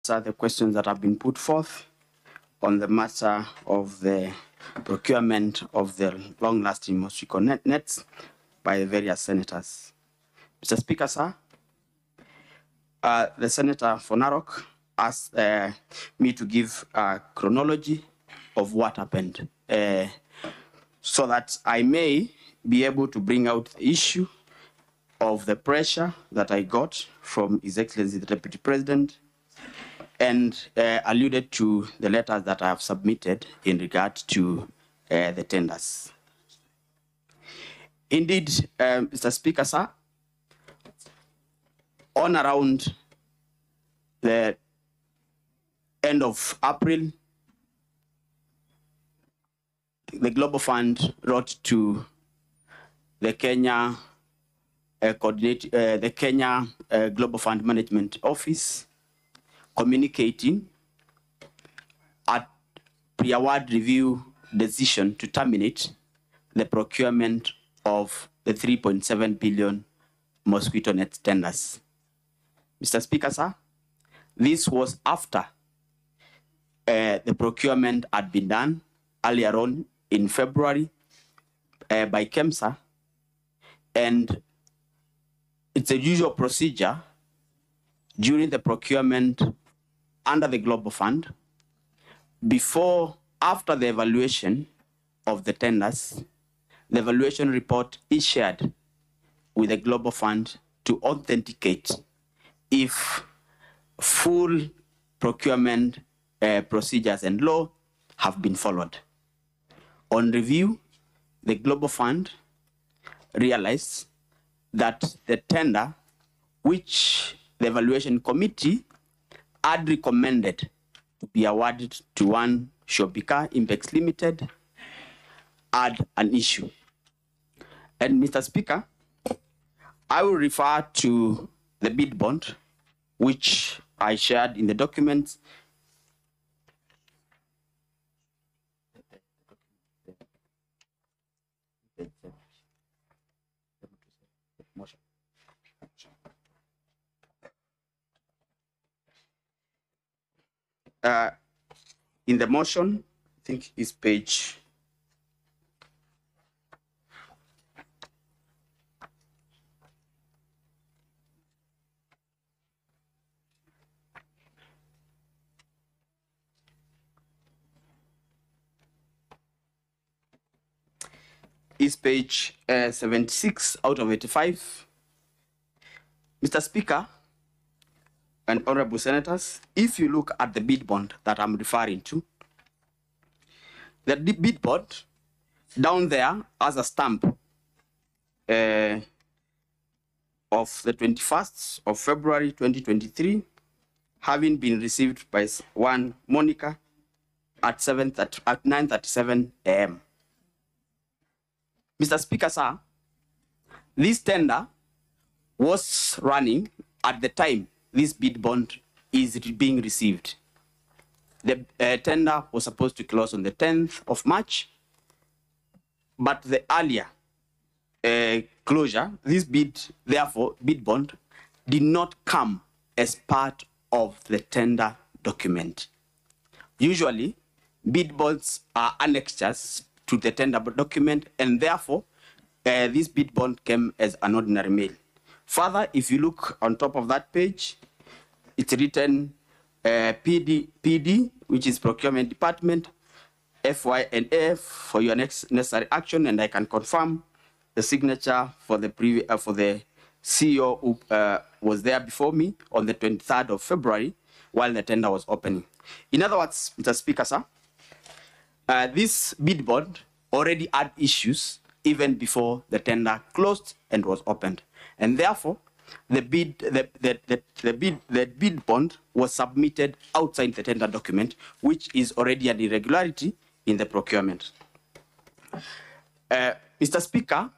the questions that have been put forth on the matter of the procurement of the long-lasting mosquito nets by the various senators. Mr. Speaker, sir, the Senator for Narok asked me to give a chronology of what happened so that I may be able to bring out the issue of the pressure that I got from His Excellency the Deputy President and alluded to the letters that I have submitted in regard to the tenders. Indeed, Mr. Speaker, sir, on around the end of April, the Global Fund wrote to the Kenya Global Fund Management Office, communicating a pre-award review decision to terminate the procurement of the 3.7 billion mosquito net tenders. Mr. Speaker, sir, this was after the procurement had been done earlier on in February by KEMSA, and it's a usual procedure during the procurement under the Global Fund, after the evaluation of the tenders, the evaluation report is shared with the Global Fund to authenticate if full procurement procedures and law have been followed. On review, the Global Fund realized that the tender, which the evaluation committee had recommended to be awarded to one Shobika Impex Limited, had an issue. And Mr. Speaker, I will refer to the bid bond, which I shared in the documents. In the motion, I think it's page is page 76 out of 85. Mr. Speaker and honorable senators, if you look at the bid bond that I'm referring to, the bid bond down there has a stamp of the 21st of February 2023, having been received by one Monica at 9:37 a.m. Mr. Speaker, sir, this tender was running at the time this bid bond is being received. The tender was supposed to close on the 10th of March, but the earlier closure, this bid bond, did not come as part of the tender document. Usually, bid bonds are annexures to the tender document, and therefore, this bid bond came as an ordinary mail. Further, if you look on top of that page, it's written PD, which is Procurement Department, FY&F for your next necessary action, and I can confirm the signature for the CEO who was there before me on the 23rd of February while the tender was opening. In other words, Mr. Speaker, sir, this bid bond already had issues even before the tender closed and was opened, and therefore the bid bond was submitted outside the tender document, which is already an irregularity in the procurement. Mr. Speaker,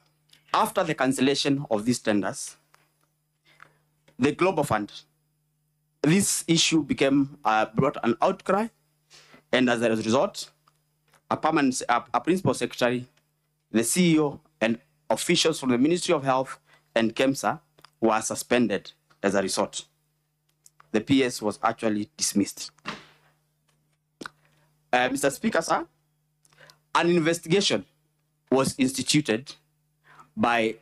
after the cancellation of these tenders, the Global Fund, this issue brought an outcry, and as a result, a principal secretary, the CEO, and officials from the Ministry of Health and KEMSA were suspended as a result. the PS was actually dismissed. Mr. Speaker, sir, an investigation was instituted by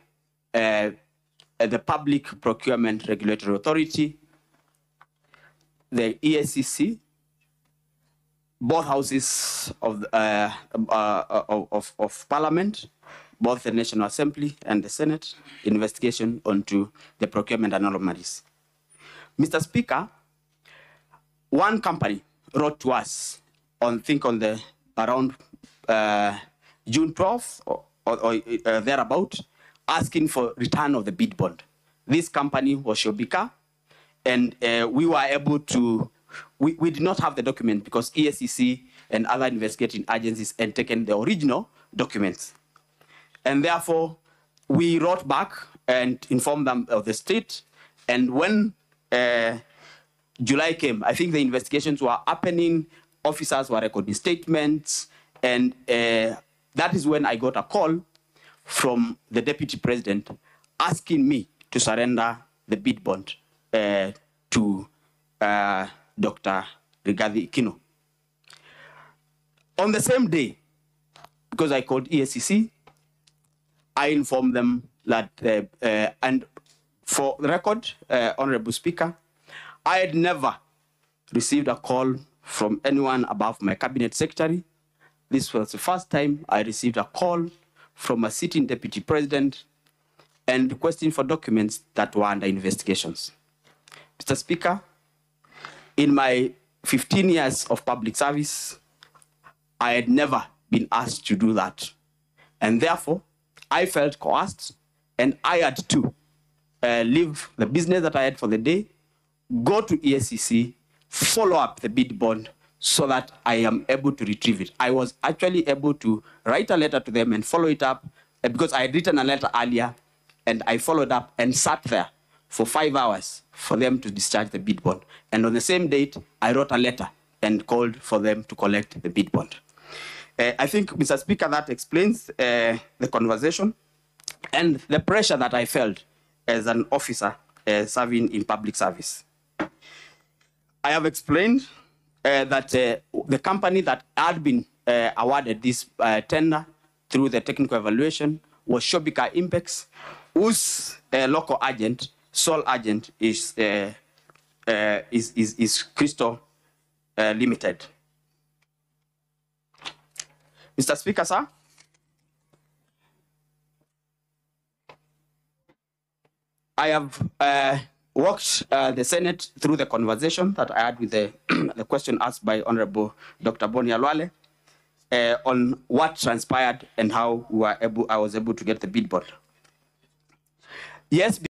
the Public Procurement Regulatory Authority, the ESCC, both houses of Parliament, both the National Assembly and the Senate, investigation onto the procurement anomalies. Mr. Speaker, one company wrote to us on around June 12th or thereabout, asking for return of the bid bond. This company was Shobika, and we were able to, we did not have the document because ESCC and other investigating agencies had taken the original documents. And therefore, we wrote back and informed them of the state. And when July came, I think the investigations were happening, officers were recording statements, and that is when I got a call from the Deputy President asking me to surrender the bid bond to Dr. Rigathi Kino. On the same day, because I called ESCC, I informed them that, and for the record, Honorable Speaker, I had never received a call from anyone above my cabinet secretary. This was the first time I received a call from a sitting deputy president and requesting for documents that were under investigations. Mr. Speaker, in my 15 years of public service, I had never been asked to do that. And therefore, I felt coerced, and I had to leave the business that I had for the day, go to ESCC, follow up the bid bond so that I am able to retrieve it. I was actually able to write a letter to them and follow it up because I had written a letter earlier, and I followed up and sat there for 5 hours for them to discharge the bid bond. And on the same date, I wrote a letter and called for them to collect the bid bond. I think, Mr. Speaker, that explains the conversation and the pressure that I felt as an officer serving in public service. I have explained that the company that had been awarded this tender through the technical evaluation was Shobika Impex, whose local agent, sole agent, is Crystal Limited. Mr. Speaker, sir, I have walked the Senate through the conversation that I had with the question asked by Honorable Dr. Boni Alwale on what transpired and how I was able to get the bid bond. Yes.